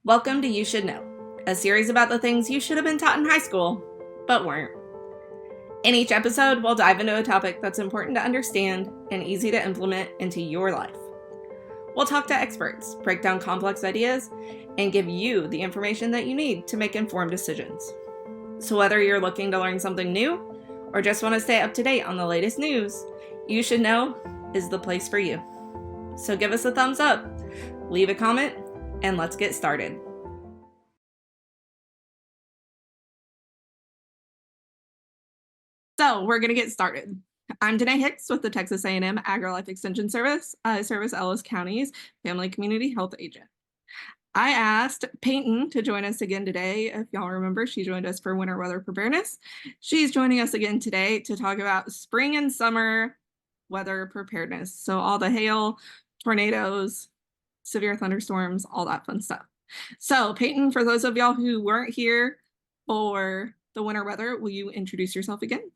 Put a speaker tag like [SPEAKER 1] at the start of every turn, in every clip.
[SPEAKER 1] Welcome to You Should Know, a series about the things you should have been taught in high school, but weren't. In each episode, we'll dive into a topic that's important to understand and easy to implement into your life. We'll talk to experts, break down complex ideas, and give you the information that you need to make informed decisions. So whether you're looking to learn something new or just want to stay up to date on the latest news, You Should Know is the place for you. So give us a thumbs up, leave a comment, and let's get started. So we're going to get started. I'm Danae Hicks with the Texas A&M AgriLife Extension Service. I service Ellis County's Family Community Health Agent. I asked Payton to join us again today. If y'all remember, she joined us for winter weather preparedness. She's joining us again today to talk about spring and summer weather preparedness. So all the hail, tornadoes, severe thunderstorms, all that fun stuff. So Payton, for those of y'all who weren't here for the winter weather, will you introduce yourself again?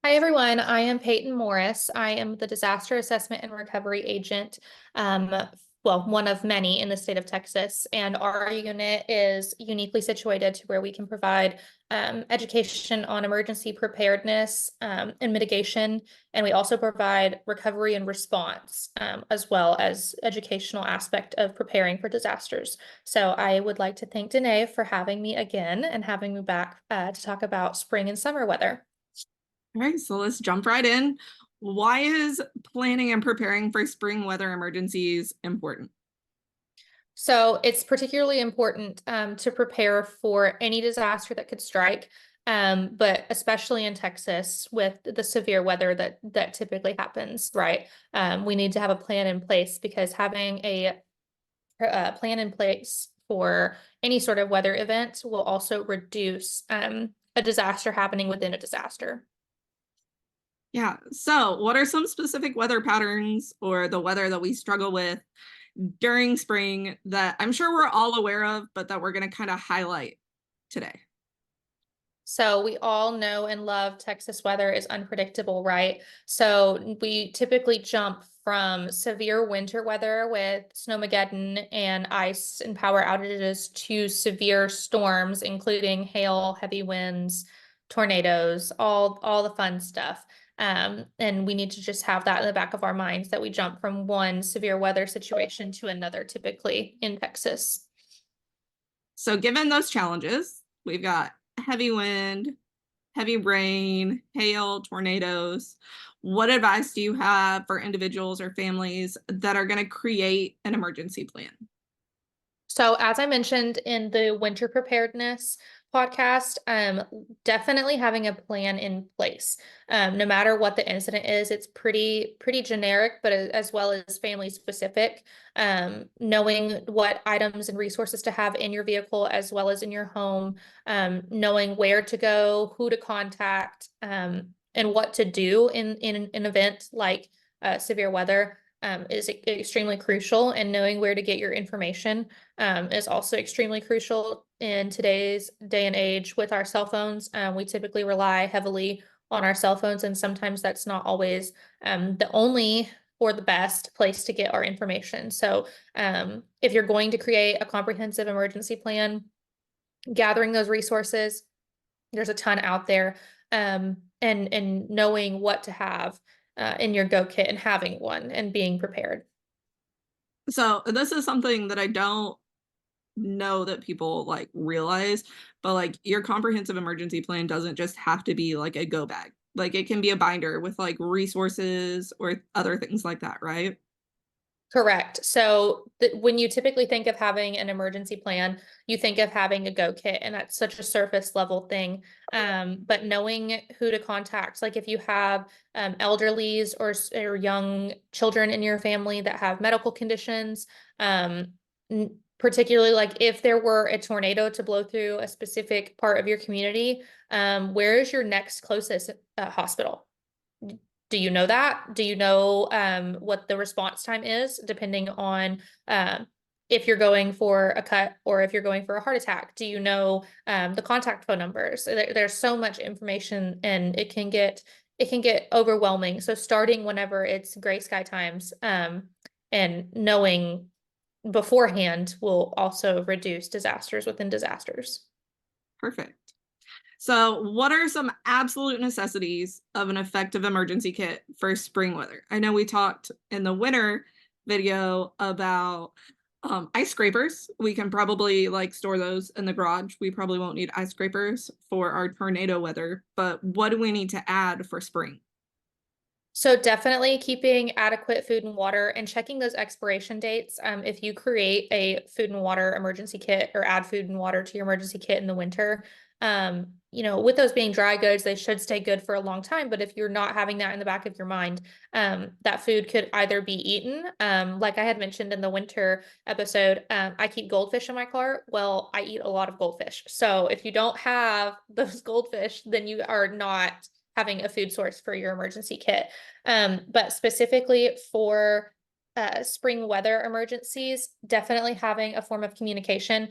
[SPEAKER 2] Hi, everyone. I am Payton Morris. I am the Disaster Assessment and Recovery Agent, one of many in the state of Texas. And our unit is uniquely situated to where we can provide education on emergency preparedness and mitigation. And we also provide recovery and response, as well as educational aspect of preparing for disasters. So I would like to thank Danae for having me again and having me back to talk about spring and summer weather.
[SPEAKER 1] All right, so let's jump right in. Why is planning and preparing for spring weather emergencies important?
[SPEAKER 2] So it's particularly important to prepare for any disaster that could strike, but especially in Texas with the severe weather that typically happens, right? We need to have a plan in place because having a plan in place for any sort of weather event will also reduce a disaster happening within a disaster.
[SPEAKER 1] Yeah, so what are some specific weather patterns or the weather that we struggle with during spring that I'm sure we're all aware of, but that we're going to kind of highlight today?
[SPEAKER 2] So we all know and love Texas weather is unpredictable, right? So we typically jump from severe winter weather with snowmageddon and ice and power outages to severe storms, including hail, heavy winds, tornadoes, all the fun stuff. And we need to just have that in the back of our minds that we jump from one severe weather situation to another, typically in Texas.
[SPEAKER 1] So given those challenges, we've got heavy wind, heavy rain, hail, tornadoes. What advice do you have for individuals or families that are going to create an emergency plan?
[SPEAKER 2] So as I mentioned in the winter preparedness podcast, definitely having a plan in place. No matter what the incident is, it's pretty generic, but as well as family specific. Knowing what items and resources to have in your vehicle as well as in your home, knowing where to go, who to contact, and what to do in an event like severe weather. Is extremely crucial, and knowing where to get your information is also extremely crucial in today's day and age with our cell phones. We typically rely heavily on our cell phones, and sometimes that's not always the only or the best place to get our information. So if you're going to create a comprehensive emergency plan, gathering those resources, there's a ton out there, and knowing what to have in your go kit and having one and being prepared.
[SPEAKER 1] So this is something that I don't know that people like realize, but like your comprehensive emergency plan doesn't just have to be like a go bag. Like it can be a binder with like resources or other things like that, right?
[SPEAKER 2] Correct. So when you typically think of having an emergency plan, you think of having a go kit, and that's such a surface level thing. But knowing who to contact, like if you have elderlies or young children in your family that have medical conditions, particularly like if there were a tornado to blow through a specific part of your community, where is your next closest hospital? Do you know that? Do you know what the response time is, depending on if you're going for a cut or if you're going for a heart attack? Do you know the contact phone numbers? There's so much information, and it can get overwhelming. So starting whenever it's gray sky times, and knowing beforehand will also reduce disasters within disasters.
[SPEAKER 1] Perfect. So, what are some absolute necessities of an effective emergency kit for spring weather? I know we talked in the winter video about ice scrapers. We can probably like store those in the garage. We probably won't need ice scrapers for our tornado weather, but what do we need to add for spring?
[SPEAKER 2] So definitely keeping adequate food and water and checking those expiration dates. If you create a food and water emergency kit or add food and water to your emergency kit in the winter, with those being dry goods, they should stay good for a long time. But if you're not having that in the back of your mind, that food could either be eaten. Like I had mentioned in the winter episode, I keep goldfish in my car. Well, I eat a lot of goldfish. So if you don't have those goldfish, then you are not having a food source for your emergency kit. But specifically for spring weather emergencies, definitely having a form of communication,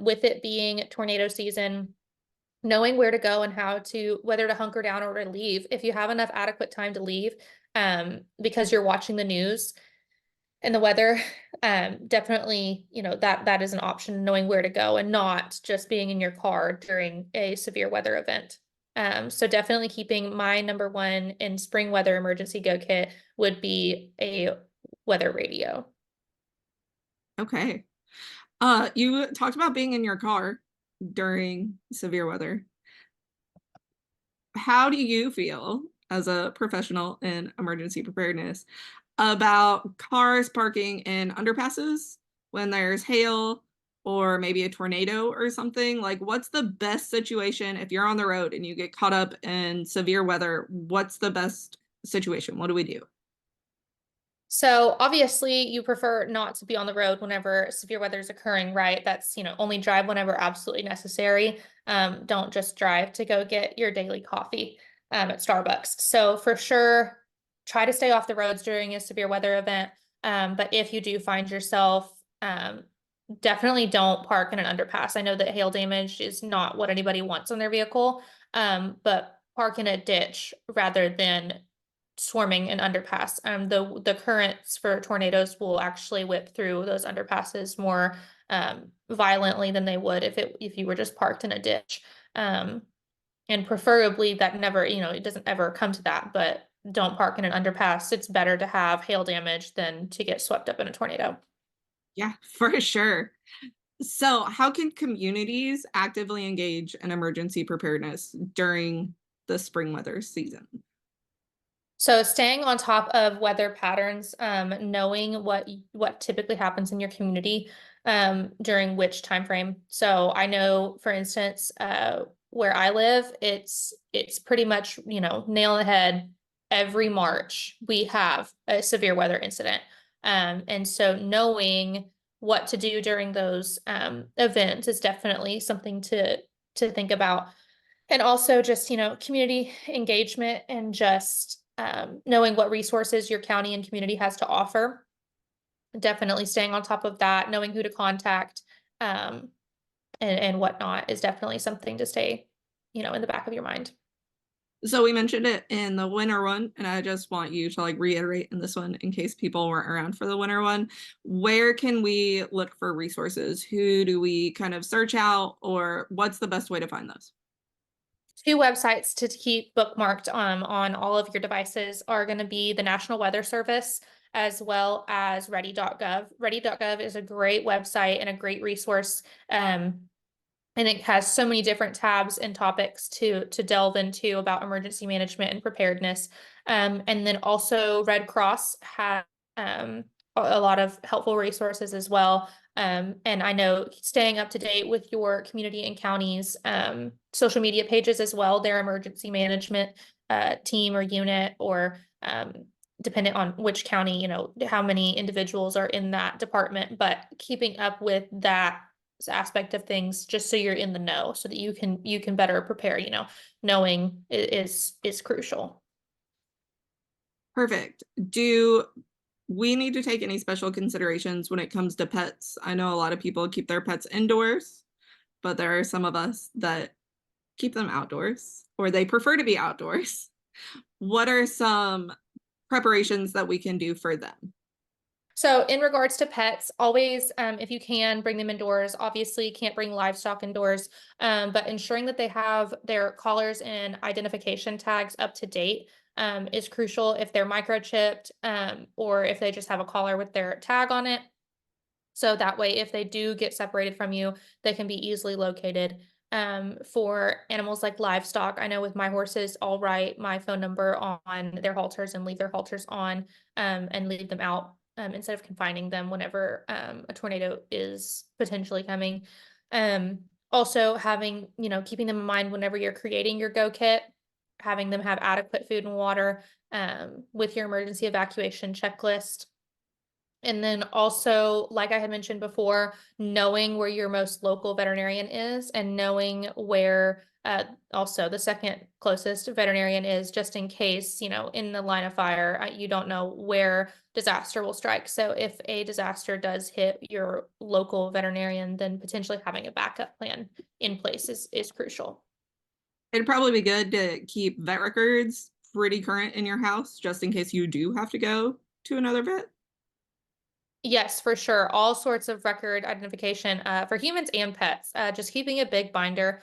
[SPEAKER 2] with it being tornado season, knowing where to go and whether to hunker down or to leave. If you have enough adequate time to leave, because you're watching the news and the weather, definitely, that is an option, knowing where to go and not just being in your car during a severe weather event. So definitely keeping my number one in spring weather emergency go kit would be a weather radio.
[SPEAKER 1] Okay. You talked about being in your car during severe weather. How do you feel as a professional in emergency preparedness about cars parking in underpasses when there's hail or maybe a tornado or something? Like, what's the best situation if you're on the road and you get caught up in severe weather? What's the best situation? What do we do?
[SPEAKER 2] So obviously you prefer not to be on the road whenever severe weather is occurring, right? That's, only drive whenever absolutely necessary. Don't just drive to go get your daily coffee at Starbucks. So for sure, try to stay off the roads during a severe weather event. But if you do find yourself, definitely don't park in an underpass. I know that hail damage is not what anybody wants on their vehicle, but park in a ditch rather than swarming an underpass. The currents for tornadoes will actually whip through those underpasses more violently than they would if you were just parked in a ditch. And preferably that never, it doesn't ever come to that, but don't park in an underpass. It's better to have hail damage than to get swept up in a tornado.
[SPEAKER 1] Yeah, for sure. So, how can communities actively engage in emergency preparedness during the spring weather season?
[SPEAKER 2] So staying on top of weather patterns, knowing what typically happens in your community, during which time frame. So I know, for instance, where I live, it's pretty much, nail on the head. Every March we have a severe weather incident, and so knowing what to do during those events is definitely something to think about. And also just, community engagement and just knowing what resources your county and community has to offer. Definitely staying on top of that, knowing who to contact, and whatnot is definitely something to stay, in the back of your mind.
[SPEAKER 1] So we mentioned it in the winter one, and I just want you to like reiterate in this one in case people weren't around for the winter one. Where can we look for resources? Who do we kind of search out, or what's the best way to find those?
[SPEAKER 2] Two websites to keep bookmarked on all of your devices are going to be the National Weather Service as well as ready.gov. Ready.gov is a great website and a great resource. And it has so many different tabs and topics to delve into about emergency management and preparedness. And then also Red Cross has a lot of helpful resources as well. And I know staying up to date with your community and counties social media pages as well, their emergency management team or unit, or dependent on which county, how many individuals are in that department, but keeping up with that aspect of things just so you're in the know so that you can better prepare. Knowing is crucial.
[SPEAKER 1] Perfect. Do we need to take any special considerations when it comes to pets? I know a lot of people keep their pets indoors, but there are some of us that keep them outdoors or they prefer to be outdoors. What are some preparations that we can do for them?
[SPEAKER 2] So in regards to pets, always, if you can, bring them indoors. Obviously, you can't bring livestock indoors, but ensuring that they have their collars and identification tags up to date is crucial. If they're microchipped, or if they just have a collar with their tag on it, so that way, if they do get separated from you, they can be easily located. For animals like livestock, I know with my horses, I'll write my phone number on their halters and leave their halters on, and leave them out, instead of confining them whenever a tornado is potentially coming. Also having, keeping them in mind whenever you're creating your go kit, having them have adequate food and water, with your emergency evacuation checklist. And then also, like I had mentioned before, knowing where your most local veterinarian is and knowing where also the second closest veterinarian is, just in case, in the line of fire, you don't know where disaster will strike. So if a disaster does hit your local veterinarian, then potentially having a backup plan in place is crucial.
[SPEAKER 1] It'd probably be good to keep vet records pretty current in your house just in case you do have to go to another vet.
[SPEAKER 2] Yes, for sure. All sorts of record identification for humans and pets. Just keeping a big binder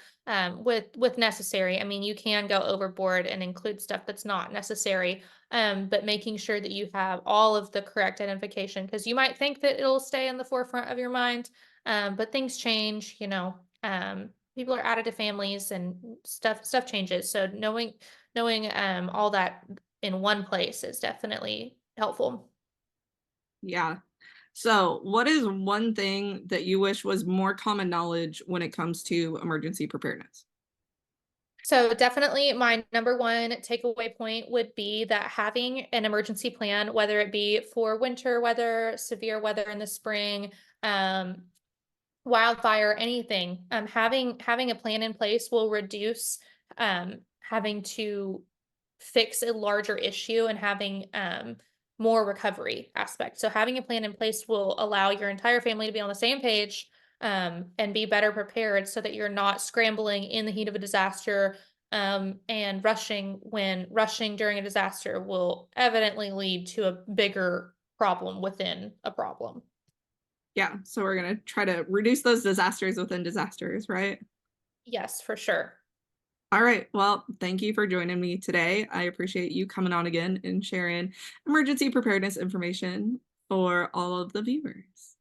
[SPEAKER 2] with necessary. I mean, you can go overboard and include stuff that's not necessary, but making sure that you have all of the correct identification, because you might think that it'll stay in the forefront of your mind, but things change. People are added to families and stuff changes. So knowing all that in one place is definitely helpful.
[SPEAKER 1] Yeah. So, what is one thing that you wish was more common knowledge when it comes to emergency preparedness?
[SPEAKER 2] So definitely my number one takeaway point would be that having an emergency plan, whether it be for winter weather, severe weather in the spring, um, wildfire, anything, having a plan in place will reduce having to fix a larger issue and having more recovery aspect. So having a plan in place will allow your entire family to be on the same page, and be better prepared so that you're not scrambling in the heat of a disaster, and rushing during a disaster will evidently lead to a bigger problem within a problem.
[SPEAKER 1] Yeah, so we're going to try to reduce those disasters within disasters, right?
[SPEAKER 2] Yes, for sure.
[SPEAKER 1] All right. Well, thank you for joining me today. I appreciate you coming on again and sharing emergency preparedness information for all of the viewers.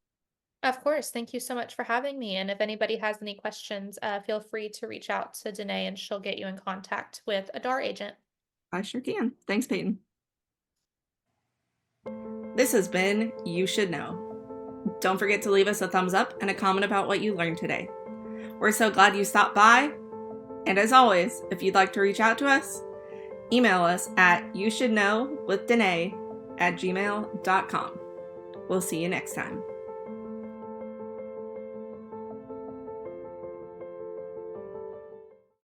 [SPEAKER 2] Of course. Thank you so much for having me. And if anybody has any questions, feel free to reach out to Danae and she'll get you in contact with a DAR agent.
[SPEAKER 1] I sure can. Thanks, Peyton. This has been You Should Know. Don't forget to leave us a thumbs up and a comment about what you learned today. We're so glad you stopped by. And as always, if you'd like to reach out to us, email us at youshouldknowwithdanae@gmail.com. We'll see you next time.